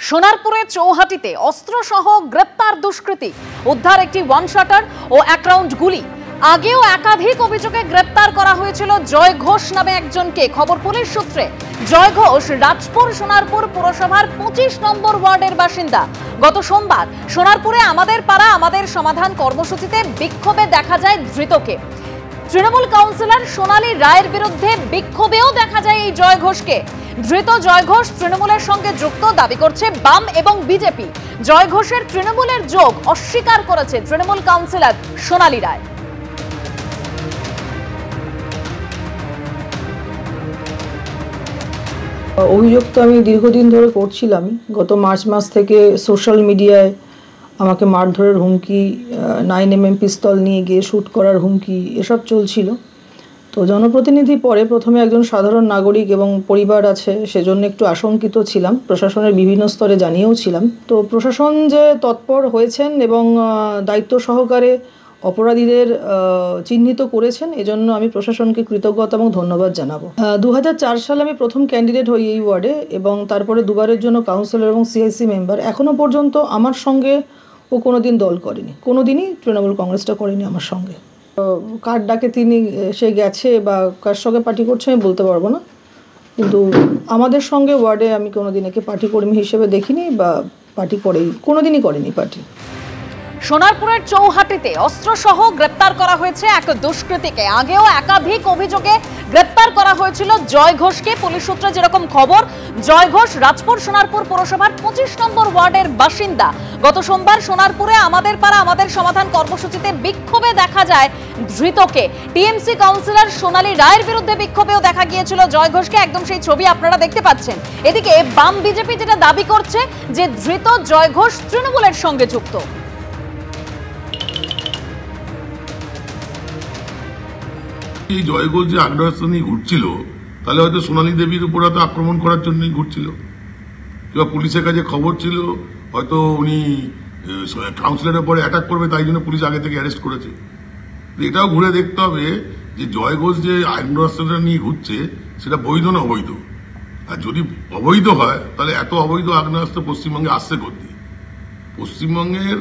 সোনারপুরে চৌহাটিতে অস্ত্রসহ গ্রেপ্তার দুষ্কৃতী, উদ্ধার একটি ওয়ান শাটার ও এক রাউন্ড গুলি। আগেও একাধিক অভিযোগে গ্রেপ্তার করা হয়েছিল জয় ঘোষ নামে একজনকে। খবর পুলিশ সূত্রে, জয় ঘোষ রাজপুর সোনারপুর পুরসভার 25 নম্বর ওয়ার্ডের বাসিন্দা। গত সোমবার সোনারপুরে আমাদের পাড়া আমাদের সমাধান কর্মসূচিতে বিক্ষোভে দেখা যায় ধৃতকে। তৃণমূল কাউন্সিলর সোনালী রায়ের বিরুদ্ধে বিক্ষোভেও দেখা যায় এই জয় ঘোষকে। ধৃত জয় ঘোষ তৃণমূলের সঙ্গে যুক্ত দাবি করছে বাম এবং বিজেপি। জয় ঘোষের তৃণমূলের যোগ অস্বীকার করেছে তৃণমূল কাউন্সিলর সোনালী রায়। অভিযোগ তো আমি দীর্ঘদিন ধরে করছিলাম। গত মার্চ মাস থেকে সোশ্যাল মিডিয়ায় আমাকে মারধরের হুমকি, 9mm পিস্তল নিয়ে গিয়ে শ্যুট করার হুমকি এসব চলছিল। তো জনপ্রতিনিধি পরে প্রথমে একজন সাধারণ নাগরিক এবং পরিবার আছে, সেজন্য একটু আশঙ্কিত ছিলাম। প্রশাসনের বিভিন্ন স্তরে জানিয়েও ছিলাম। তো প্রশাসন যে তৎপর হয়েছেন এবং দায়িত্ব সহকারে অপরাধীদের চিহ্নিত করেছেন, এজন্য আমি প্রশাসনকে কৃতজ্ঞতা এবং ধন্যবাদ জানাবো। 2004 সালে আমি প্রথম ক্যান্ডিডেট হই এই ওয়ার্ডে এবং তারপরে দুবারের জন্য কাউন্সিলর এবং সিআইসি মেম্বার। এখনও পর্যন্ত আমার সঙ্গে ও কোনোদিন দল করেনি, কোনোদিনই তৃণমূল কংগ্রেসটা করেনি আমার সঙ্গে। কার ডাকে তিনি সে গেছে বা কার সঙ্গে পার্টি করছে আমি বলতে পারবো না, কিন্তু আমাদের সঙ্গে ওয়ার্ডে আমি কোনোদিন একে পার্টি কর্মী হিসেবে দেখিনি বা পার্টি করেই কোনোদিনই করেনি পার্টি। সোনারপুরের চৌহাটিতে অস্ত্রসহ গ্রেপ্তার করা হয়েছে এক দুষ্কৃতীকে। আগেও একাধিক অভিযোগে গ্রেপ্তার করা হয়েছিল জয় ঘোষকে। পুলিশ সূত্রে যেরকম খবর, জয় ঘোষ রাজপুর সোনারপুর পুরসভার 25 নম্বর ওয়ার্ডের বাসিন্দা। গত সোমবার সোনারপুরে আমাদের পাড়া আমাদের সমাধান কর্মসূচিতে বিক্ষোভে দেখা যায় ধৃতকে। টিএমসি কাউন্সিলর সোনালী রায়ের বিরুদ্ধে বিক্ষোভেও দেখা গিয়েছিল জয় ঘোষকে। একদম সেই ছবি আপনারা দেখতে পাচ্ছেন। এদিকে বাম বিজেপি যেটা দাবি করছে যে ধৃত জয় ঘোষ তৃণমূলের সঙ্গে যুক্ত। এই জয় ঘোষ যে আগ্রাসন নিয়ে ঘুরছিল, তাহলে হয়তো সোনালী দেবীর উপর হয়তো আক্রমণ করার জন্যই ঘুরছিল, কিংবা পুলিশের কাছে খবর ছিল হয়তো উনি কাউন্সিলরের পরে অ্যাটাক করবে, তাই জন্য পুলিশ আগে থেকে অ্যারেস্ট করেছে। এটাও ঘুরে দেখতে হবে যে জয় ঘোষ যে আগ্রাসনটা নিয়ে ঘুরছে সেটা বৈধ না অবৈধ। আর যদি অবৈধ হয় তাহলে এত অবৈধ আগ্নেয়াস্ত্র পশ্চিমবঙ্গে আসছে করতে। পশ্চিমবঙ্গের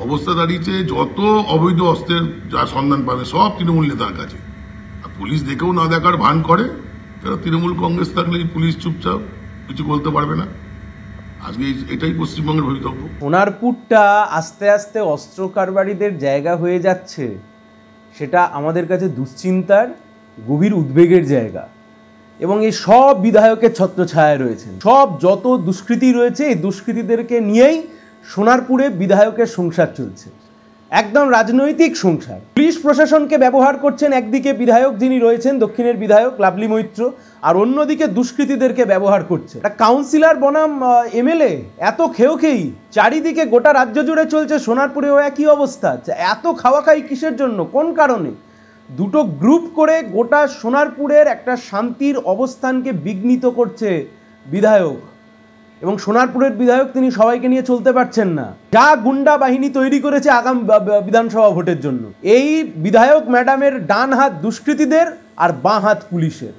অবস্থা দাঁড়িয়েছে যত অবৈধ অস্ত্রের যা সন্ধান পাবে সব তৃণমূল নেতার কাছে। পুলিশ দেখেও না দেখার ভান করে, তারা তৃণমূল কংগ্রেস থাকলে পুলিশ চুপচাপ কিছু বলতে পারবে না। আজকে এটাই পশ্চিমবঙ্গের ভবিতব্য। সোনারপুরটা আস্তে আস্তে অস্ত্র কারবারিদের জায়গা হয়ে যাচ্ছে, সেটা আমাদের কাছে দুশ্চিন্তার, গভীর উদ্বেগের জায়গা। এবং এই সব বিধায়কের ছত্রছায়ায় রয়েছেন, সব যত দুষ্কৃতী রয়েছে এই দুষ্কৃতীদেরকে নিয়েই সোনারপুরে বিধায়কের সংসার চলছে, একদম রাজনৈতিক সংসার। পুলিশ প্রশাসনকে ব্যবহার করছেন একদিকে বিধায়ক যিনি রয়েছেন দক্ষিণের বিধায়ক লাভলি মৈত্র, আর অন্যদিকে দুষ্কৃতীদেরকে ব্যবহার করছে কাউন্সিলর বনাম এমএলএ। এত খেয়েই চারিদিকে গোটা রাজ্য জুড়ে চলছে, সোনারপুরেও একই অবস্থা। এত খাওয়া খাই কিসের জন্য, কোন কারণে? দুটো গ্রুপ করে গোটা সোনারপুরের একটা শান্তির অবস্থানকে বিঘ্নিত করছে বিধায়ক। এবং সোনারপুরের বিধায়ক তিনি সবাইকে নিয়ে চলতে পারছেন না। যা গুন্ডা বাহিনী তৈরি করেছে আগামী বিধানসভা ভোটের জন্য, এই বিধায়ক ম্যাডামের ডান হাত দুষ্কৃতীদের আর বাঁ হাত পুলিশের।